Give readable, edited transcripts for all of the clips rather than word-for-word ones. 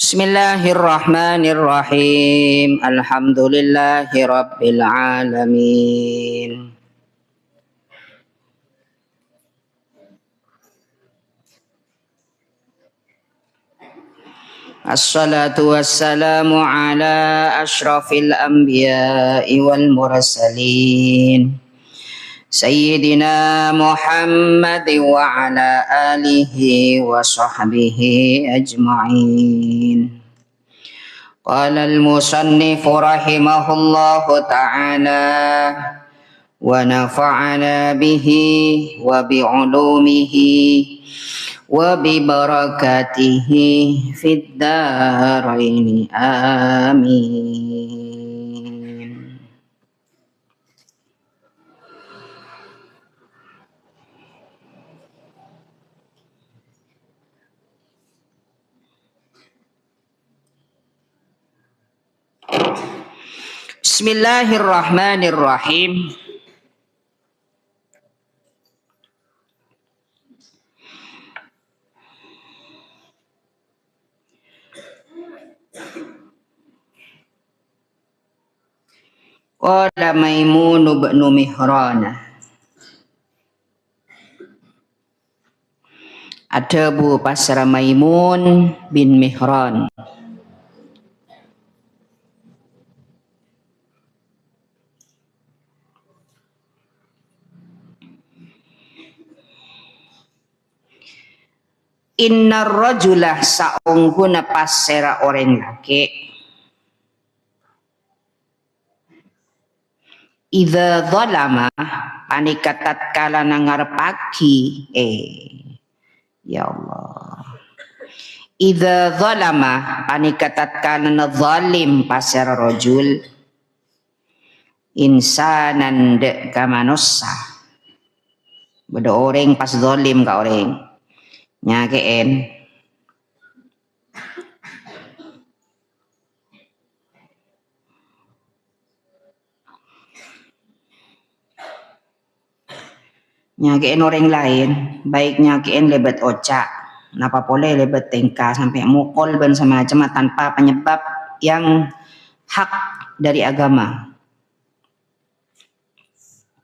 Bismillahirrahmanirrahim. Alhamdulillahi rabbil alamin. Assalatu wassalamu ala ashrafil anbiya'i wal mursalin. Sayyidina Muhammad wa ala alihi wa sahbihi ajma'in. Qala al-musannif rahimahullahu ta'ala wa nafa'ana bihi wa bi'ulumihi wa bi barakatihi fid dharain amin. Bismillahirrahmanirrahim. Qala Maimun bin Mihran. Adabu pasra Maimun bin Mihran. Innar rajulah saungguna pasera orang laki idza zalama panikatat kala nangarepaki ya Allah idza zalama panikatat kala zalim pasera rajul insanan de kamanussa beda orang pas zalim ka orang nyakein orang lain baik nyakein lebet oca napa boleh lebet tingkah sampai mukul dan semacam tanpa penyebab yang hak dari agama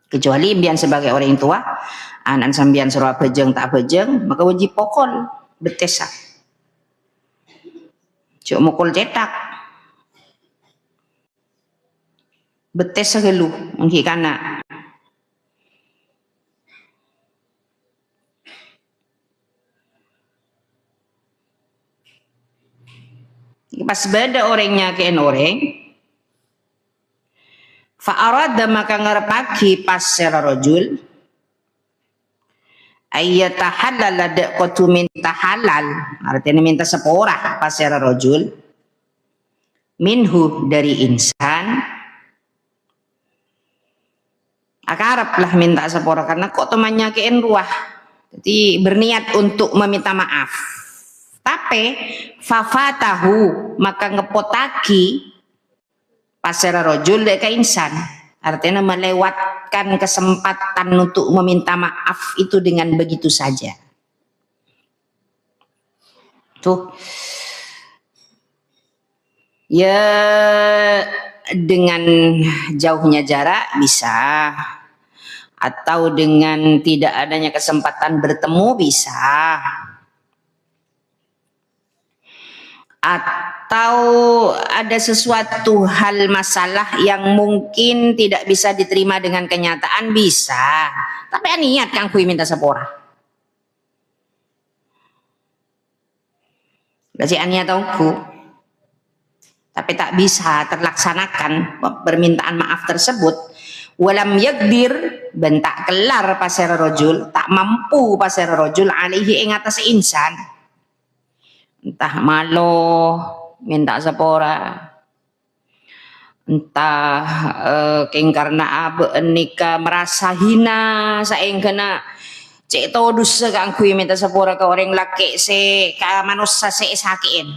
kecuali bian sebagai orang tua anak sambian surah bejeng tak bejeng maka wajib pokol betesak cuk mukul cetak betes segelu mungkin kana pas beda orangnya ke orang fa'arada maka ngarepaki pas sera rajul ayyata halal ada kotu minta halal artinya minta seporah pasera rojul minhu dari insan akarap lah minta seporah karena kok temannya kein ruah jadi berniat untuk meminta maaf tapi fafatahu maka ngepotaki pasera rojul deka insan artinya melewatkan kesempatan untuk meminta maaf itu dengan begitu saja. Tuh. Ya dengan jauhnya jarak bisa. Atau dengan tidak adanya kesempatan bertemu bisa. Atau ada sesuatu hal masalah yang mungkin tidak bisa diterima dengan kenyataan bisa tapi niat kang kui minta sepora berarti niat tauku tapi tak bisa terlaksanakan permintaan maaf tersebut walam yaqdir bentak kelar pasera rojul tak mampu pasera rojul alaihi ing atas insan entah malo minta sepora entah karena abe nikah merasa hina saeng kena cek todus kang kui minta sepora ke orang laki se ka manusia se sakiin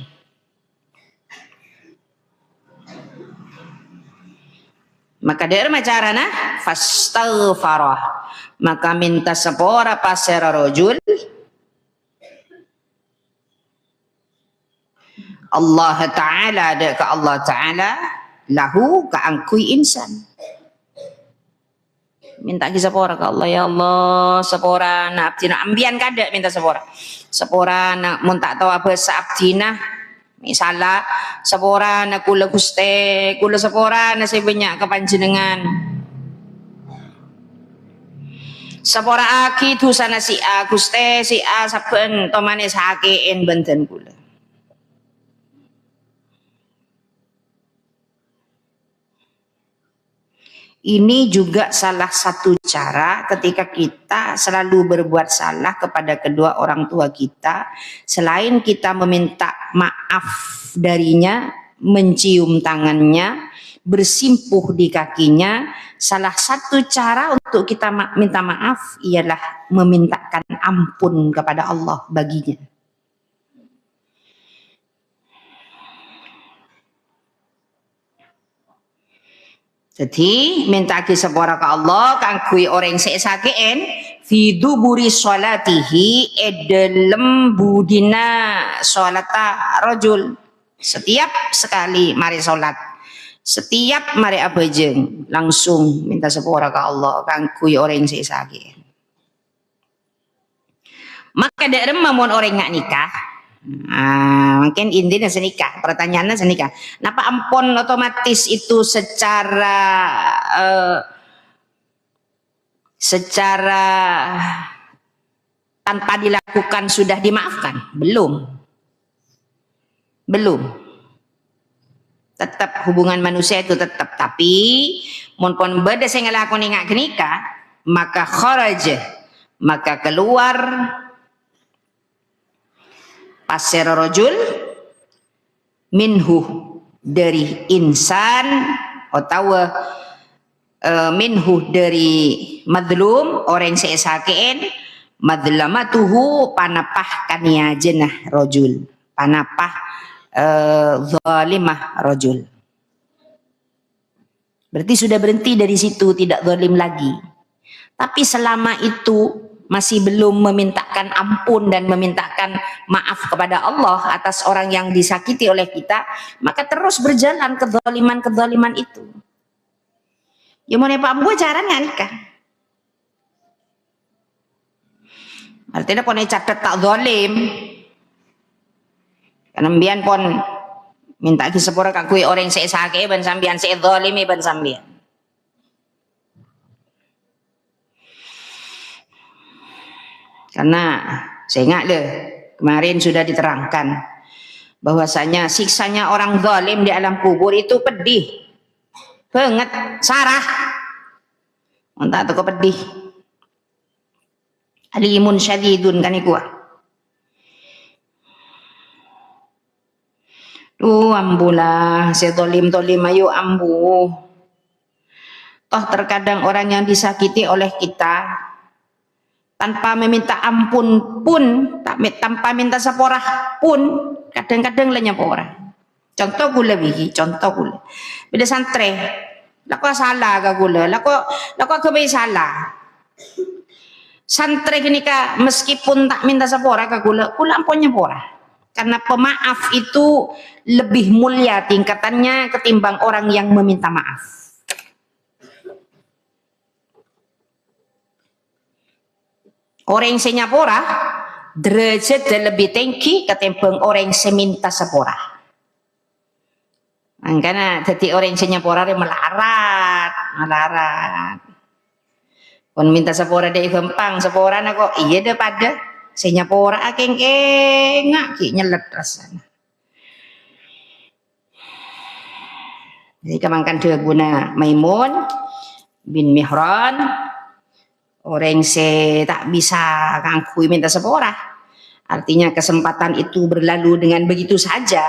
maka dari macarana fastaghfarah maka minta sepora pasera rojul Allah Ta'ala ada ke Allah Ta'ala lahu keangkui insan. Minta ki sepora ke Allah, ya Allah sepora nak abdina ambian kada minta sepora nak mun tak tahu apa abdina misalnya sepora nak kula guste kula sepora nak saya banyak kepanjenengan sepora aki tu sana si a guste si a saben tomane sakein benten kula. Ini juga salah satu cara ketika kita selalu berbuat salah kepada kedua orang tua kita, selain kita meminta maaf darinya, mencium tangannya, bersimpuh di kakinya, salah satu cara untuk kita minta maaf ialah memintakan ampun kepada Allah baginya. Jadi minta ki sepora ke Allah kangkui orang sesakein fi duburi sholatihi dalam budina sholata rajul. Setiap sekali mari sholat, setiap mari abajeng langsung minta sepora ke Allah kangkui orang sesakein. Maka dari mamun orang nggak nikah. Mungkin intinya senikah, pertanyaannya senikah. Napa ampun otomatis itu secara tanpa dilakukan sudah dimaafkan? Belum. Tetap hubungan manusia itu tetap, tapi mun pun beda saya ngelakoni ngak nikah, maka kharaja, maka keluar pasir rojul minhu dari insan atau minhu dari madlum orang sesakein madlamatuhu panapah kania jenah rojul panapah zalimah rojul. Berarti sudah berhenti dari situ, tidak zalim lagi. Tapi selama itu masih belum memintakan ampun dan memintakan maaf kepada Allah atas orang yang disakiti oleh kita, maka terus berjalan kezaliman itu. Ya mau nepak gue cara nggak nikah? Artinya pon catat tak zalim. Karena mbian pon minta ki sepura kakui orang saya sakit ban sambian saya zalimi ban sambian. Karena saya ingat deh kemarin sudah diterangkan bahwasanya siksanya orang zalim di alam kubur itu pedih banget, sarah entah tuh pedih alimun syadidun kan iku ambulah si zalim ayo ambu toh terkadang orang yang disakiti oleh kita tanpa meminta ampun pun, tanpa minta seporah pun, kadang-kadang lenyap orang. Contoh gula biji, contoh gula. Beda santre, lako salah ke gula, lako kebai salah. Santre gini ka, meskipun tak minta seporah ke gula ampunnya porah. Karena pemaaf itu lebih mulia tingkatannya ketimbang orang yang meminta maaf. Orang yang nyapora derajat lebih tinggi ketimbang orang yang minta sepora. Karena jadi orang yang nyapora dia melarat. Kon minta sepora dia gampang, sepora nak kok iya deh pada nyapora ngak ki nyelet rasanya. Jadi kemangkan dia guna Maimun bin Mihran. Orang tak bisa kangkui minta sepora. Artinya kesempatan itu berlalu dengan begitu saja.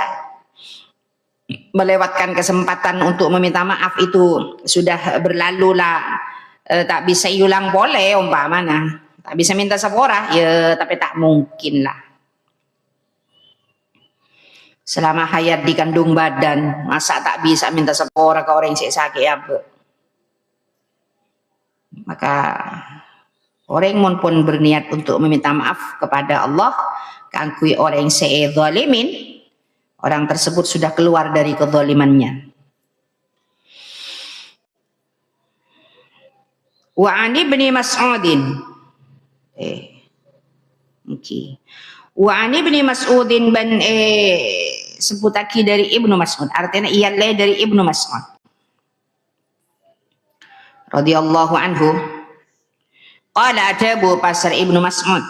Melewatkan kesempatan untuk meminta maaf itu sudah berlalu lah. Tak bisa ulang boleh umpamanya. Tak bisa minta sepora, ya tapi tak mungkin lah. Selama hayat di kandung badan, masa tak bisa minta sepora ke orang yang sakit apa? Maka orang pun berniat untuk meminta maaf kepada Allah, kangkui orang yang zalimin, orang tersebut sudah keluar dari kezalimannya. Wa ani ibni Mas'udin. Okay. Wa ani ibni Mas'udin ban sebutaki dari Ibnu Mas'ud. Artinya ialah dari Ibnu Mas'ud. Radhiyallahu anhu. Qala tabu pasar Ibnu Mas'ud.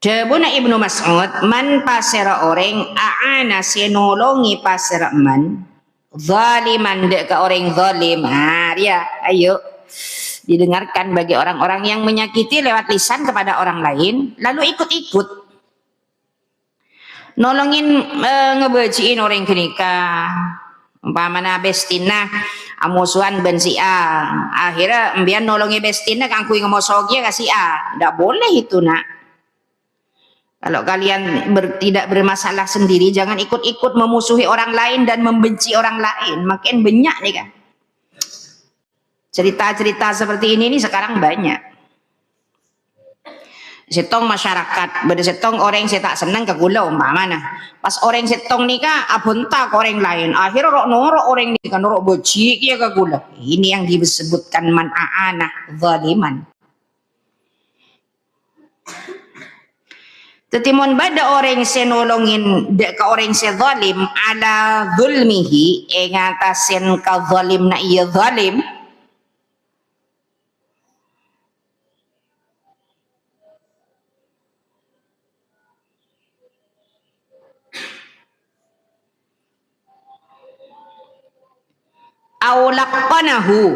Jabuna Ibnu Mas'ud man pasara orang aana sinolongi pasara man zaliman dek ke orang zalim. Dia ayo didengarkan bagi orang-orang yang menyakiti lewat lisan kepada orang lain lalu ikut-ikut nolongin ngebeciin orang kenika umpamana bestina amusuhan ben si A akhirnya mbian nolongi bestina kangkui ngemosogi kasih A ndak boleh itu nak. Kalau kalian tidak bermasalah sendiri, jangan ikut-ikut memusuhi orang lain dan membenci orang lain. Makin banyak nih kan. Cerita-cerita seperti ini sekarang banyak. Setong masyarakat, beda setong orang yang tak senang ke gula umpamana. Pas orang setong nikah abunta ke orang lain. Akhirnya norok orang nikah norok boci kia ke gula. Ini yang disebutkan man a'ana zaliman. Tetimun bada orang senolongin dek ke orang sezalim ala zulmihi ngatasin ka zalim na iya zalim aulaqanahu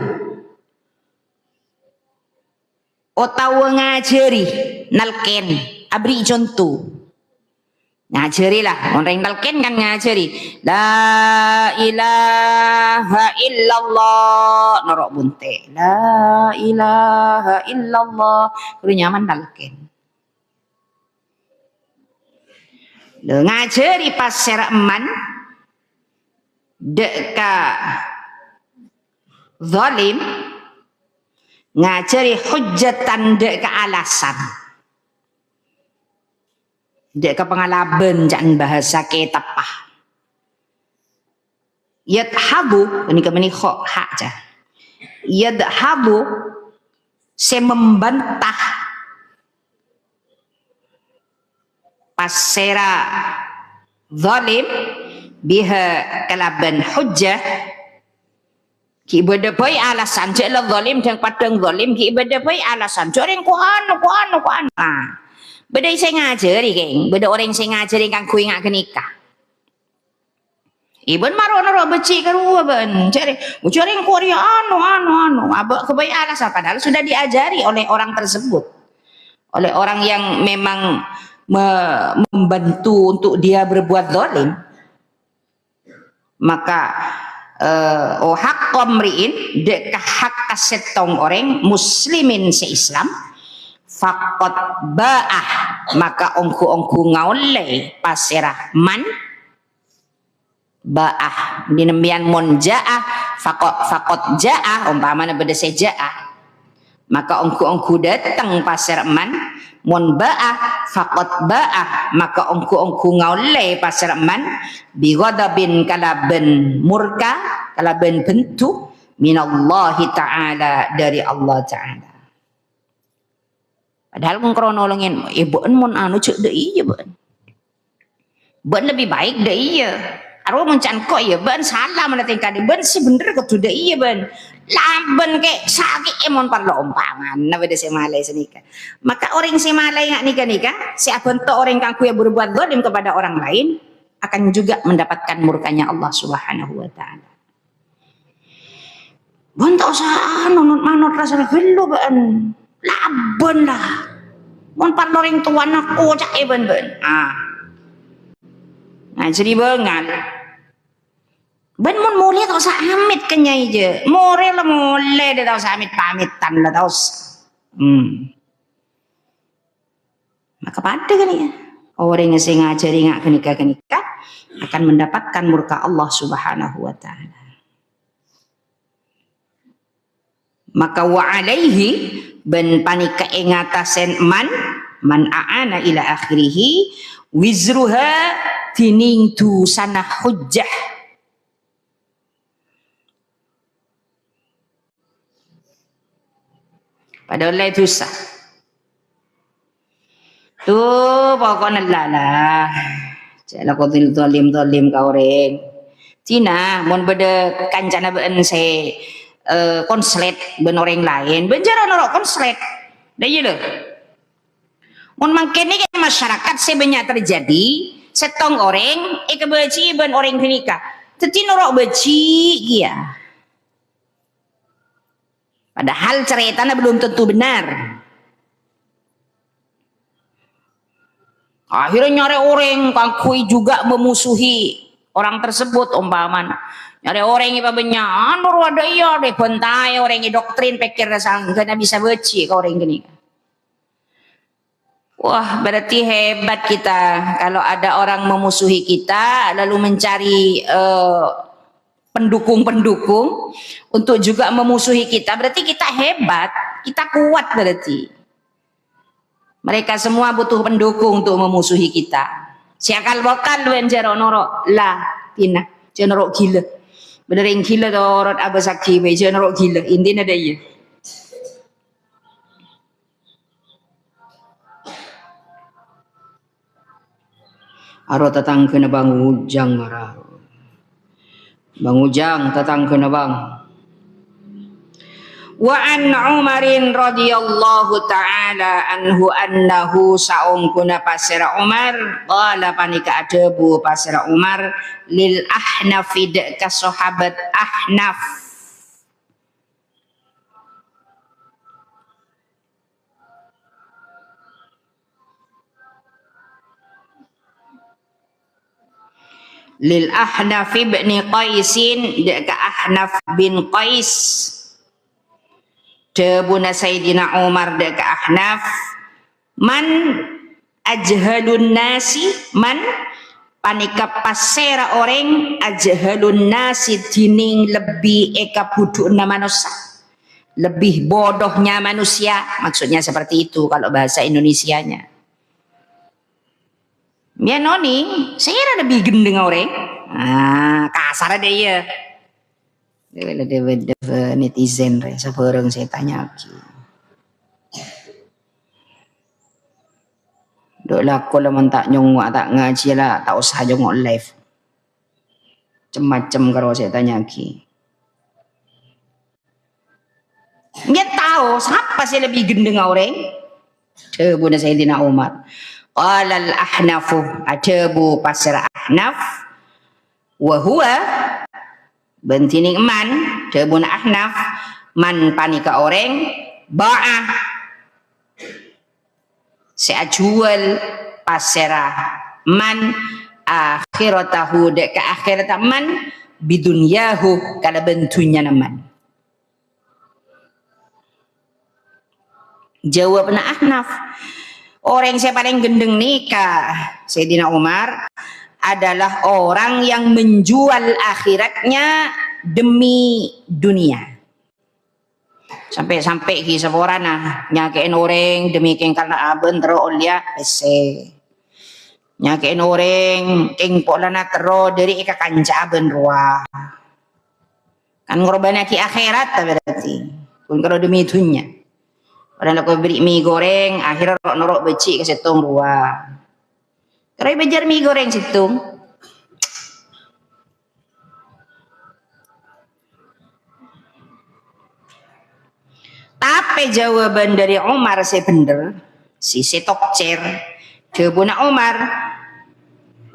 utawa ngajari nalken abri contoh ngajari lah orang nalken kan ngajari la ilaha illallah norok bunte la ilaha illallah kudu nyaman nalken le ngajari pas seraman deka zalim ngajari hujjatan deka alasan dek ke pengalaban jangan bahasa ketapah yadhabu ini kemeni kok hak aja yadhabu se membantah pasera zalim biha kalaban hujjah ki ibadah boy alasan cek la zalim dan padang zalim ki ibadah boy alasan coreng ku anu beda saya ngajari geng, beda orang saya ngajari kang kui ngak kenikah. Iban maro beci kerua ben, cari Korea anu, abak kebaik alasan padahal sudah diajari oleh orang tersebut, oleh orang yang memang membantu untuk dia berbuat zalim. Maka hak komriin dekah hak kasetong orang muslimin se-Islam faqad ba'ah maka ongku ngaule pasirah man ba'ah dinembian mon ja'ah faqad ja'ah umpamana beda seja'ah maka ongku datang pasir man mon ba'ah faqad ba'ah maka ongku ngaule pasir man bi ghadabin kalaben murka kalaben bentuk minallahi ta'ala dari Allah ta'ala. Padahal kung nolongin ibuan mon anu cek de iya ben lebih baik de iya arwah mencan kok ya ben salah mana tingkah de ben si bener kok de iya ben laben ke sakit emon parlo umpangan na beda semalay senika maka orang semalay ngak nikah si abento orang kang kuya berbuat zalim kepada orang lain akan juga mendapatkan murkanya Allah Subhanahu wa taala. Ben tak usah manut rasa gelo ben laban lah mon parloring tuan aku cak ben nah jadi bengan ben mon mulai tak usah amit kenyai je more lah mulai dia tak usah amit pamitan lah tak usah maka pada kan ya orang yang ngajari ngak kenikah akan mendapatkan murka Allah Subhanahu wa taala. Maka wa alaihi ben panika ingatasen man man a'ana ila akhirih wizruha tining tu sana hujjah. Padahal itu sah. Tuh pokoknya lah. Jangan kau zalim kau orang. Cina mun beda kancana ben se konslet ben orang lain. Benjara norok konslet. Dah iya loh. Mun mangkene ke masyarakat sebanyak terjadi setong orang kebeci ben orang kenika. Teti norok beci dia. Padahal ceritanya belum tentu benar. Akhirnya nyari orang kakui juga memusuhi orang tersebut umpamanya. Nyari orang yang banyak, anur ada iya deh bentai orang yang doktrin pikir sangkana bisa beci ke orang gini. Wah berarti hebat kita kalau ada orang memusuhi kita lalu mencari pendukung-pendukung untuk juga memusuhi kita, berarti kita hebat, kita kuat berarti. Mereka semua butuh pendukung untuk memusuhi kita. Siakal bakal wen jero norok lah tina jenorok gila. Benerin gila dorot abasaki we jenorok gila. Intinya ada iya. Aro tatang kena bangun ujang marah. Bang Ujang tatang kena bang. Wa an Umarin radhiyallahu ta'ala anhu annahu saum kuna pasira Umar qala panika adebu pasira Umar lil Ahnaf ka sahabat Ahnaf. Lil Ahnaf bin Qaisin deka Ahnaf bin Qais debuna Sayyidina Umar deka Ahnaf man ajhalun nasi man panika pasera orang ajhalun nasi dining lebih eka budukna manusia lebih bodohnya manusia, maksudnya seperti itu kalau bahasa Indonesianya. Ya noni, saya lebih gendeng orang. Kasar ada ya. Dewa netizen re, seorang saya tanya lagi. Dok lah kalau mentak nyongok tak ngaji lah, tak usah jongok live. Macam-macam kalau saya tanya lagi. Dia tahu siapa sih lebih gendeng orang? Coba dah Sayyidina Umar. Qala al-Ahnafu ajabu pasir Ahnaf wa huwa bentining man jabun Ahnaf man panika orang ba'ah seajual pasirah man akhiratahu dek ke akhirat man bidunyahu kala bentunya naman. Jawabna Ahnaf, orang yang paling gendeng nikah Sayyidina Umar adalah orang yang menjual akhiratnya demi dunia. Sampai ki seorang nyakein orang demi keng karena aben tero olia pese. Nyakein orang keng polana tero dari ika kanca aben ruah. Kan ngorbannya ki akhirat berarti. Pun kalau demi dunia. Padahal aku beri mie goreng, akhirnya norok becik ke setong ruah. Kalau bejar mie goreng setong. Tapi jawaban dari Umar saya bener, si setokcer. Jawabnya Umar,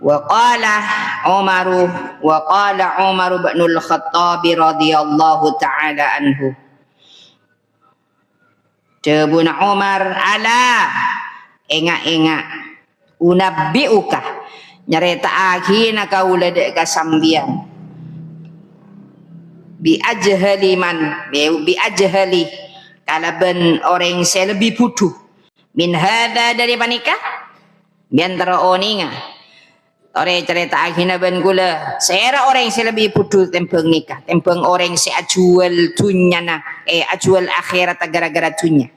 wa qala Umar bin Al-Khattab radhiyallahu taala anhu. Jabuna Umar ala enga unabbiuka nyareta akhina kaula dek kasambian bi ajhali kalaban orang saya lebih bodoh min hada dari panika biantara oninga orang cerita akhina ban gula saya orang saya lebih bodoh tempeng nikah tempeng orang saya jual dunyana ajual akhirat gara-gara dunya.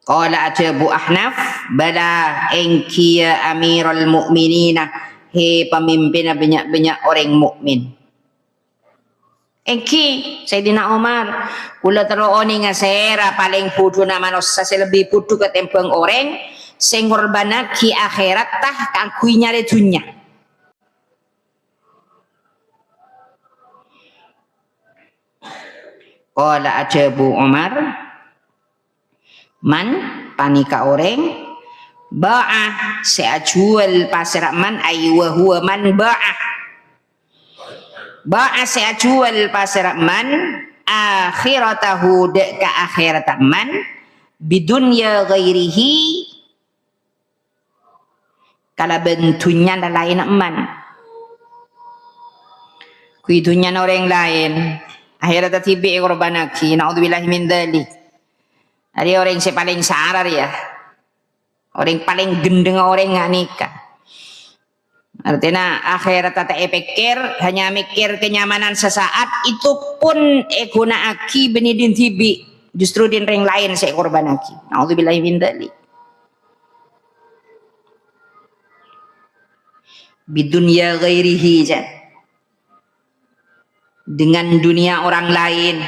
Qala ajabu Ahnaf, bala engki ya Amirul Mukminina, he pemimpin banyak-banyak orang mukmin. Engki Sayyidina Umar, kula teroni ngasera paling pudu na manusia lebih pudu ketempeng orang sing ngorbanaki akhirat tah kangkui nyari dunya. Qala ajabu Umar, man panika orang ba'ah seajual pasar man aywa huwa man ba'ah seajual pasar man akhiratahu ka akhirat man bidunya ghairihi kala bentunya lain man kuidunya orang lain akhirat tibi korbanaki naudzubillahi min dzalik. Ada orang yang paling sarar ya, orang paling gendeng orang nggak nikah. Artinya akhirat tak pikir, hanya mikir kenyamanan sesaat, itu pun guna aki benidin tibi, justru din ring lain saya korban aki. Naudzubillahi min dzalik. Bidunya ghairihi ja. Dengan dunia orang lain.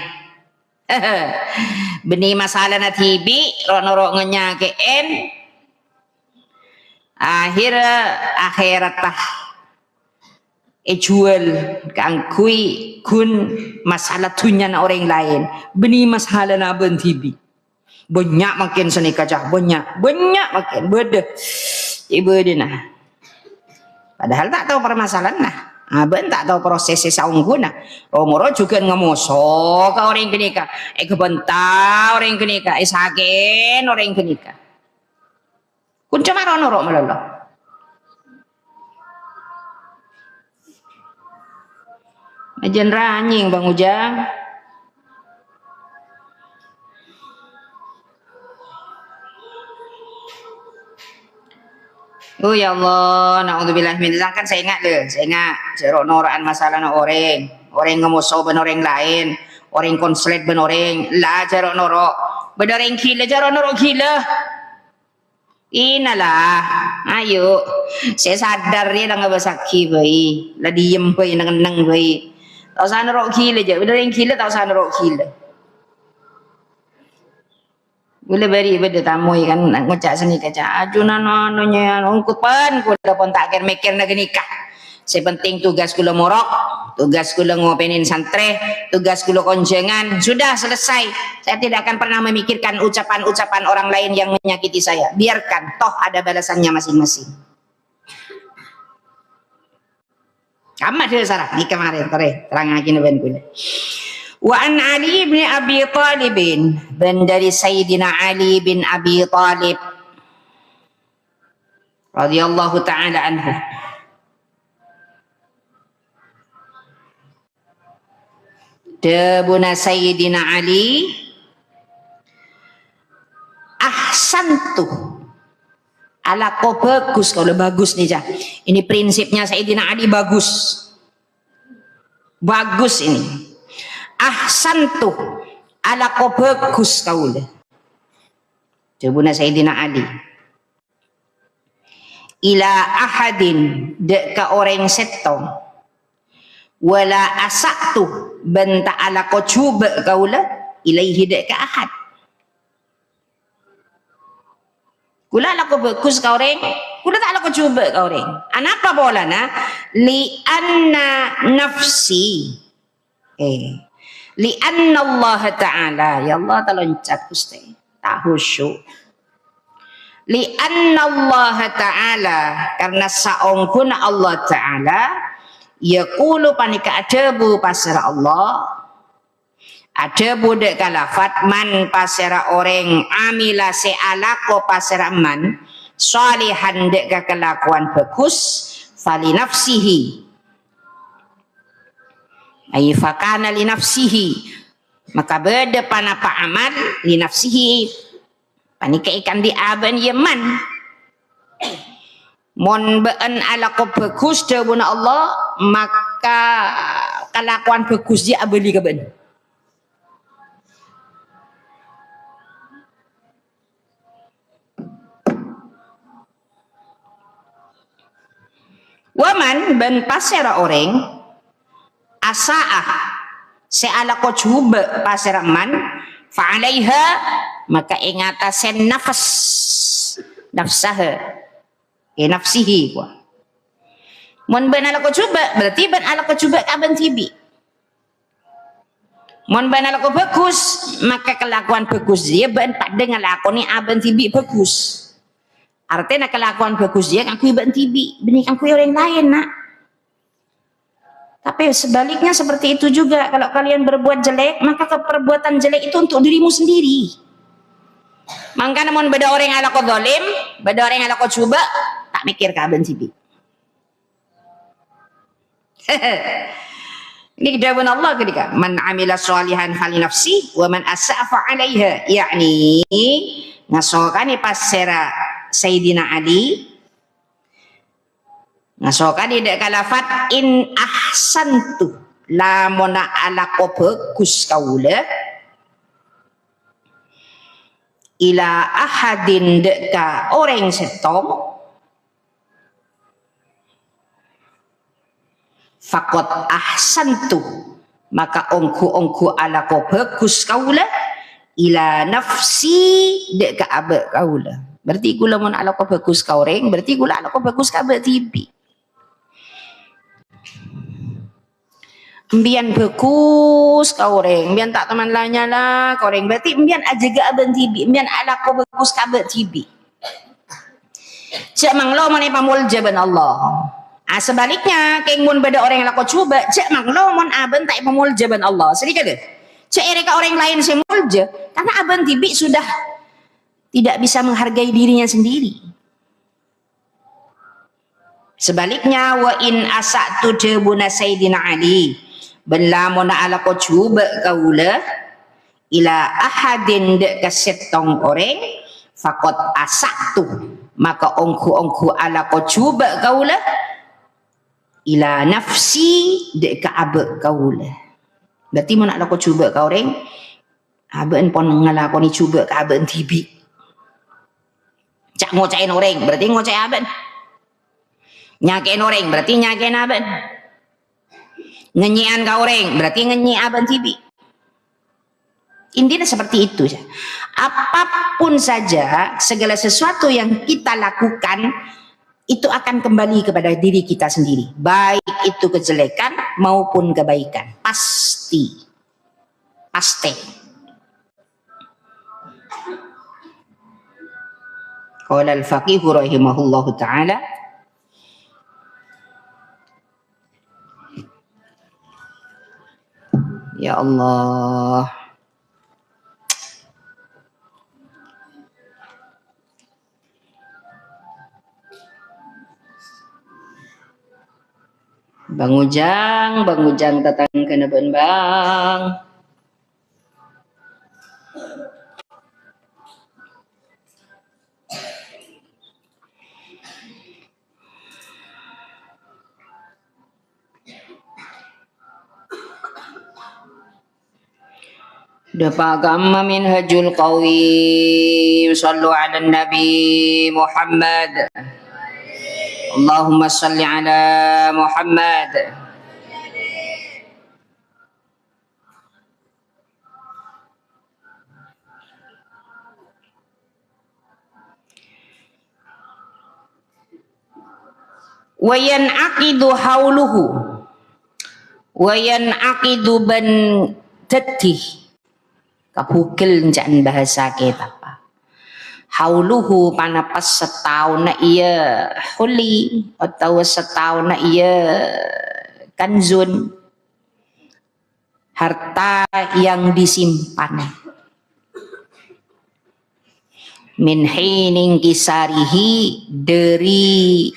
Beni masalah na tibi ronoro ngenyakeen akhir akhirat tah jual kangkui kun masalah tunya na orang lain beni masalah na ben tibi banyak makin seni kacah banyak makin beda ibu dina padahal tak tahu permasalahan nah Aben tak tahu prosesnya saung guna. Romoro juga ngemuso ke orang kenika. Kebentar orang kenika. Saken orang kenika. Kun cuma ronoro melolo. Ajen ranying Bang Ujang. Oh ya Allah, naudzubillah min dzalik kan saya ingat jerok noraan masalah orang ngemusuh ben orang lain, orang konslet ben orang lah jerok norok, benereng gila jerok norok gila. Inalah, ayo, saya sadar dia dah ngebasaki bayi, lah diem bayi neng bayi, tahu sana norok gila je, benereng gila tahu sana norok gila. Gula beri beda tamu kan ngocak seni kaca ajunan anonya ungkut pan kula pun tak kira mikir nak nikah. Sepenting tugas kula morok, tugas kula ngopenin santre, tugas kula konjengan sudah selesai. Saya tidak akan pernah memikirkan ucapan-ucapan orang lain yang menyakiti saya. Biarkan, toh ada balasannya masing-masing. Kamu ada sarah di kemarin terang lagi ben kula. Wa an Ali bin Abi Talib dan dari Sayyidina Ali bin Abi Talib radhiyallahu taala anhu debuna Sayyidina Ali ahsantu ala ko bagus kalau bagus nih Cah. Ini prinsipnya Sayyidina Ali bagus ini ahsantu ala ko bagus kaula jabuna Sayyidina Ali ila ahadin dek ka orang setong wala asaktu benta ala ko cuba kaula ilaihi dek ka ahad kula ala ko bagus ka orang kula tak ala ko cuba ka orang anapa bola na li anna nafsi li anna Allah Ta'ala ya Allah taloncat Gusti tak khusyuk li anna Allah Ta'ala karena saongkuna Allah Ta'ala yaqulu panika adabu pasara Allah adabu dek kalafat man pasara orang amila se'alako pasara man salihan dek kelakuan bagus fali nafsihi ay fakana li nafsihi maka berdepan apa amal li nafsihi panika ikan di aban yaman mon been ala ko bagus dawuna Allah maka kelakuan bagus dia abeli kaben Waman ben pasera orang asaah seala ko coba pasera man fa'alaiha maka ingatasen nafas nafsaha nafsihi ko mon ben ala ko coba berarti ben ala ko coba kaban tibi mon ben ala ko bagus maka kelakuan bagus dia ben pada ngelakoni aban tibi bagus. Artinya kelakuan bagus dia aku iban tibi, benih aku orang lain nak. Tapi sebaliknya seperti itu juga kalau kalian berbuat jelek maka perbuatan jelek itu untuk dirimu sendiri. Maka namun beda orang ala ko zalim, beda orang ala ko coba tak mikir kaban tibi. Ini jawaban Allah ketika man amila sholihan fali nafsi wa man asafa 'alaiha yakni ngasokane pasera Sayyidina Ali ngasokane dek kalafat in ahsantu lamona ala ko bagus kaula ila ahadin dek ka orang setong fakot ahsantu maka ongku ala ko bagus kaula ila nafsi dek ka abe kaula berarti gula mon ala ko bagus ka orang berarti gula ala ko bagus ka abe tibi mbian bagus ka orang mbian tak teman lanya lah ka orang berarti mbian aja ga abe tibi mbian ala ko bagus ka abe tibi cak manglo mane pamulja ban Allah. Sebaliknya keng mun beda orang yang lako coba cek manglo mon aben tak pamul jaban Allah sedikit deh cek ereka orang lain semulja karena aben tibi sudah tidak bisa menghargai dirinya sendiri. Sebaliknya wa in asatu jabuna Sayyidina Ali bela mon ala ko coba kaula ila ahadin dek kasetong orang fakot asatu maka ongku ala ko coba kaula ila nafsi dek ka abe kaula berarti mana nak ko cuba ka orang abe pon ngalakoni cuba ka abe tibi cak ngocain orang berarti ngocai abe nyakein orang berarti nyakein abe ngenyian ka orang berarti ngenyi abe tibi intinya seperti itu apapun saja segala sesuatu yang kita lakukan itu akan kembali kepada diri kita sendiri baik itu kejelekan maupun kebaikan pasti qala al-faqih rahimahullahu taala ya Allah Bang Ujang datang ke Nebun Bang. Dapagam minhajul qawim sallu ala nabi Muhammad Allahumma salli ala Muhammad wayan aqidu hauluhu wayan aqidu ban tetih kapukil jangan bahasa kita hauluhu panapas setahun na iya huli atau setahun na iya kanzun harta yang disimpan min hining kisarihi dari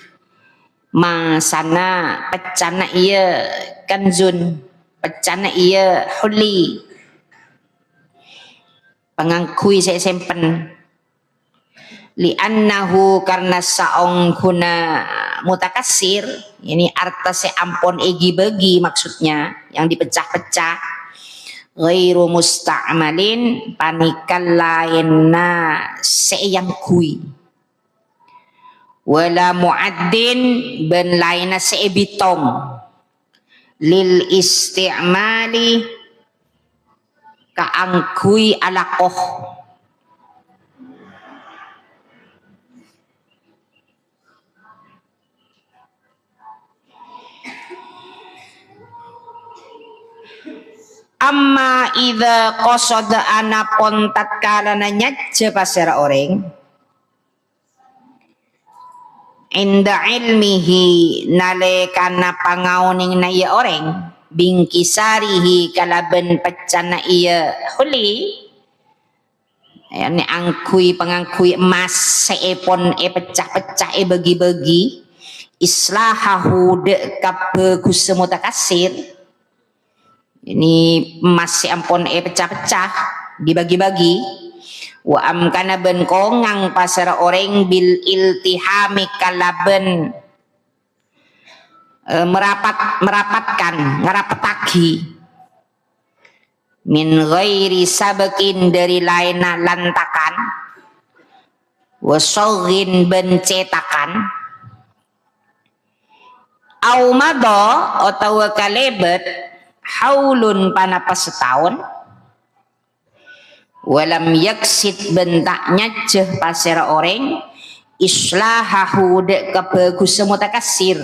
masana pecana iya kanzun pecana iya huli pengangkui saya simpen li'annahu karena saong kuna mutakasir ini arta seampon egi bagi maksudnya yang dipecah-pecah ghairu musta'malin panikan lainna seyang kui wala muaddin ben laina seebitong lil isti'mali kaangkui alakoh amma idza qasada anapon tatkala nyaje pasera orang inda ilmihi nalekana pangauning na iya orang bingkisarihi kalaban pecana iya huli yani angkui pangangkui emas seepon pecah-pecah bagi-bagi islahahu de kabagus mutakasir ini emas ampon pecah-pecah dibagi-bagi wa amkana ben kongang pasar orang bil iltihami kalaben merapatkan ngerapetagi min ghairi sabakin dari laina lantakan wasogin bencetakan au mado atau kalebet haulun panapas setahun walam yaksid bentaknya jeh pasir orang islahahu de kebagus mutakasir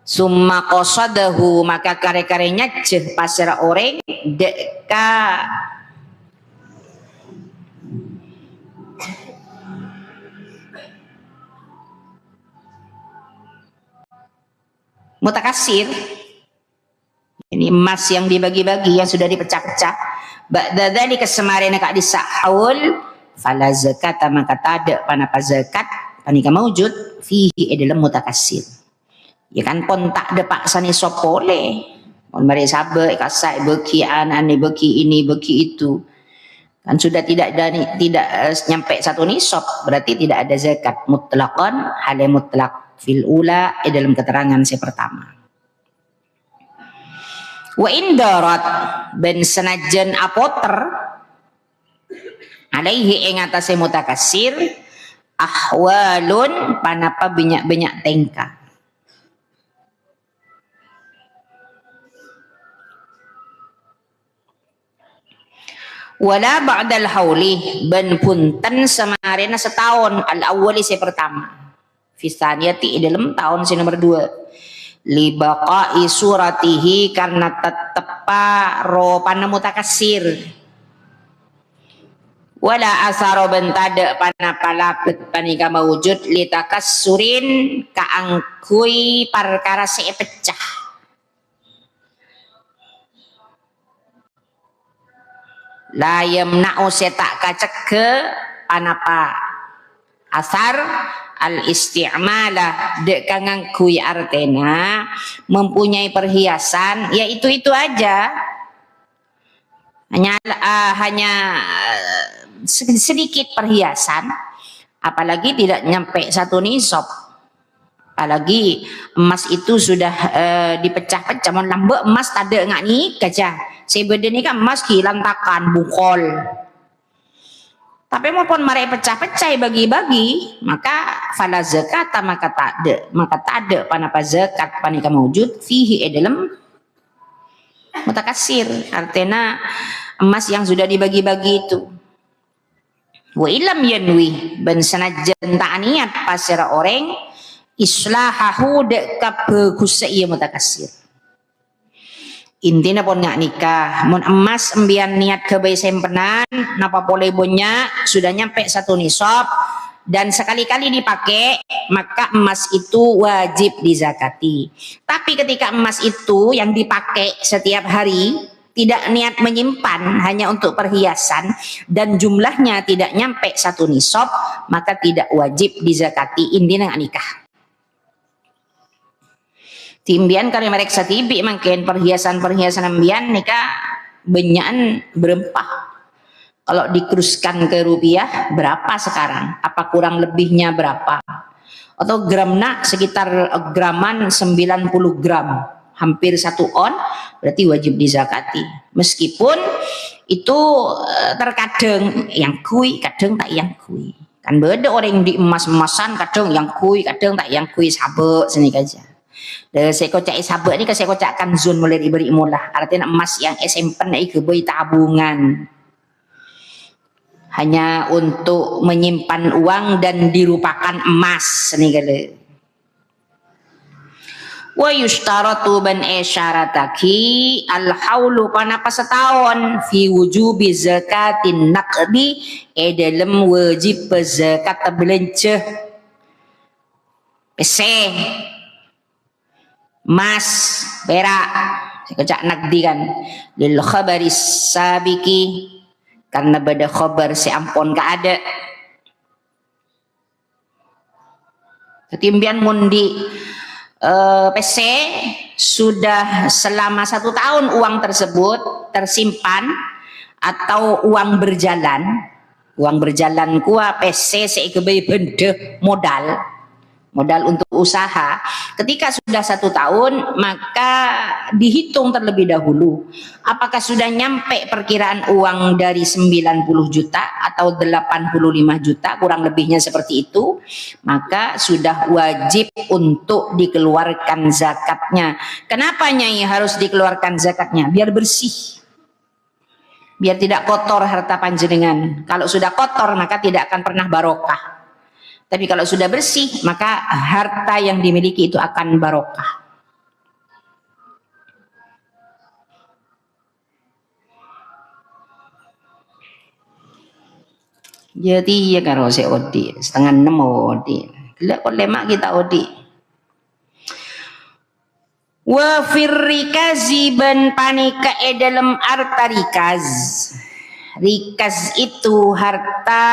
summa qasadahu maka kare-karenya jeh pasir orang deka mutakasir ini emas yang dibagi-bagi yang sudah dipecah-pecah ba'da dzalika kesemarena kak disahul fala zakata maka tada panapa zakat panika maujud fihi dalam mutakasir ya kan pon tak ada paksani sopole pon mari sabe kasai beki anane beki ini beki itu kan sudah tidak nyampe satu nisab berarti tidak ada zakat mutlaqan hal mutlaq fil ula dalam keterangan saya pertama wa indarat ben senajan apoter alaihi ing atase mutakasir ahwalun panapa banyak-banyak tengka wala ba'dal hauli ben punten samarena setahun al awwali saya pertama fisaniyati dalam tahun si nomor 2 li baqai suratihi karena tetepa ropana mutakasir wala asaro bentada pana palapet panika mawujud li takassurin kaangkui perkara sepecah la yamna'u setak kaceke panapa asar al isti'mala de kangangkui artena mempunyai perhiasan ya itu aja hanya sedikit perhiasan apalagi tidak nyampe satu nisab apalagi emas itu sudah dipecah-pecah mau lambe emas tade ngak ni kaca sebeda ni kan emas kilantakan bukol tapi maupun mereka pecah-pecah bagi-bagi maka fala zakat maka tak ada panapa zakat panika maujud fihi dalam mutakasir artinya emas yang sudah dibagi-bagi itu wa ilam yanwi ben sanajan tak niat pasira orang islahahu de kabagus iya mutakasir intinya pun nggak nikah mun emas embian niat kebaik sempenan napa boleh bonya sudah nyampe satu nisab dan sekali-kali dipakai maka emas itu wajib dizakati tapi ketika emas itu yang dipakai setiap hari tidak niat menyimpan hanya untuk perhiasan dan jumlahnya tidak nyampe satu nisab maka tidak wajib dizakati intinya nggak nikah timbian karena mereka satibi makin perhiasan ambian nikah benyakan berempah kalau dikeruskan ke rupiah berapa sekarang apa kurang lebihnya berapa atau gramnya sekitar graman 90 gram hampir 1 on berarti wajib dizakati meskipun itu terkadang yang kui kadang tak yang kui Kan beda orang yang di emas-emasan, kadang yang kui, kadang tak yang kui sabek sini aja. Dan saya kocak sabek ni kan saya kocakkan zon mulai diberi mula. Artinya emas yang simpan naik ke boy tabungan. Hanya untuk menyimpan uang dan dirupakan emas sini kali. Wa yushtaratu ban isyarataki al-haulu panapa setahun fi wujubi zakatin naqdi dalam wajib zakat belanja pese emas perak sekejap naqdi kan lil khabari sabiki karena pada khabar si ampun ka ada ketimbian mundi PC sudah selama 1 tahun uang tersebut tersimpan atau uang berjalan kuah PC sekebai benda modal untuk usaha. Ketika sudah 1 tahun maka dihitung terlebih dahulu apakah sudah nyampe perkiraan uang dari 90 juta atau 85 juta kurang lebihnya seperti itu, maka sudah wajib untuk dikeluarkan zakatnya. Kenapa Nyai harus dikeluarkan zakatnya? Biar bersih, biar tidak kotor harta panjenengan. Kalau sudah kotor maka tidak akan pernah barokah. Tapi kalau sudah bersih, maka harta yang dimiliki itu akan barokah. Jadi ya karo se odi, 5:30 odi. Gelak kok lemak kita odi. Wa firrikazi ban panika dalam harta rikaz. Rikaz itu harta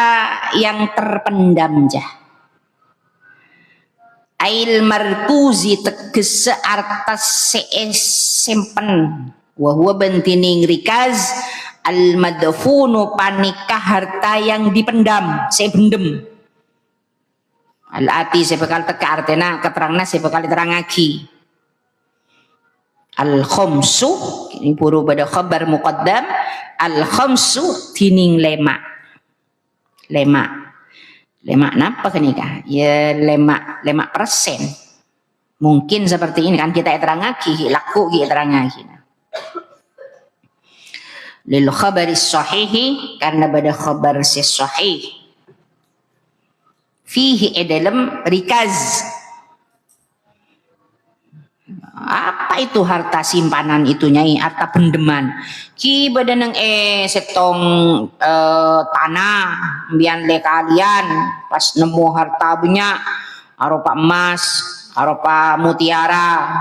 yang terpendam jah. Ail markuzi tegese harta seempen wa huwa bantining rikaz al madfunu panika harta yang dipendam sebendem al ati sebekal teka artena keterangna sebekal terangaki al khamsu ini puru pada khabar muqaddam al khamsu tining lemak napa kenikah ya lemak persen mungkin seperti ini kan kita terangaki laku kita terangaki lil khabari sahihi karena pada khabar si sahih fihi dalam rikaz. Apa itu harta simpanan itu Nyai? Harta pendeman ki badanang setong tanah mbian le kalian pas nemu harta banyak arupa emas arupa mutiara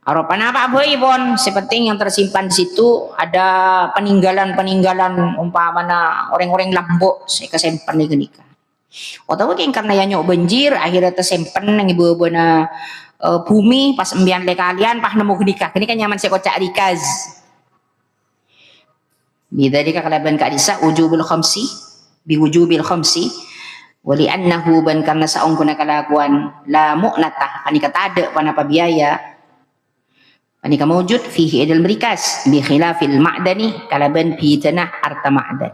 arupa apa boy bon sepenting yang tersimpan di situ ada peninggalan umpamana orang-orang lambok saya kesempan nih genika atau mungkin karena yang nyok banjir akhirnya tersimpan nang ibu na bumi pas embian le kalian pas nemu genika ini kan nyaman saya kocak rikaz bidzalika kalaban kadisa wujubil khamsi bi wujubil khamsi wali annahu ban karena saungkuna kalakuan la mu'natah ani kata ada panapa biaya ani mawjud fihi idal rikaz bi khilafil ma'dani kalaban fi tanah harta ma'dan.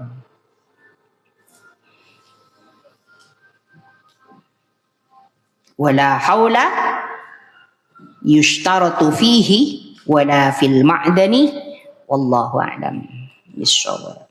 Wala haula yushtaratu fihi wala fil ma'dani wallahu a'lam bissawab.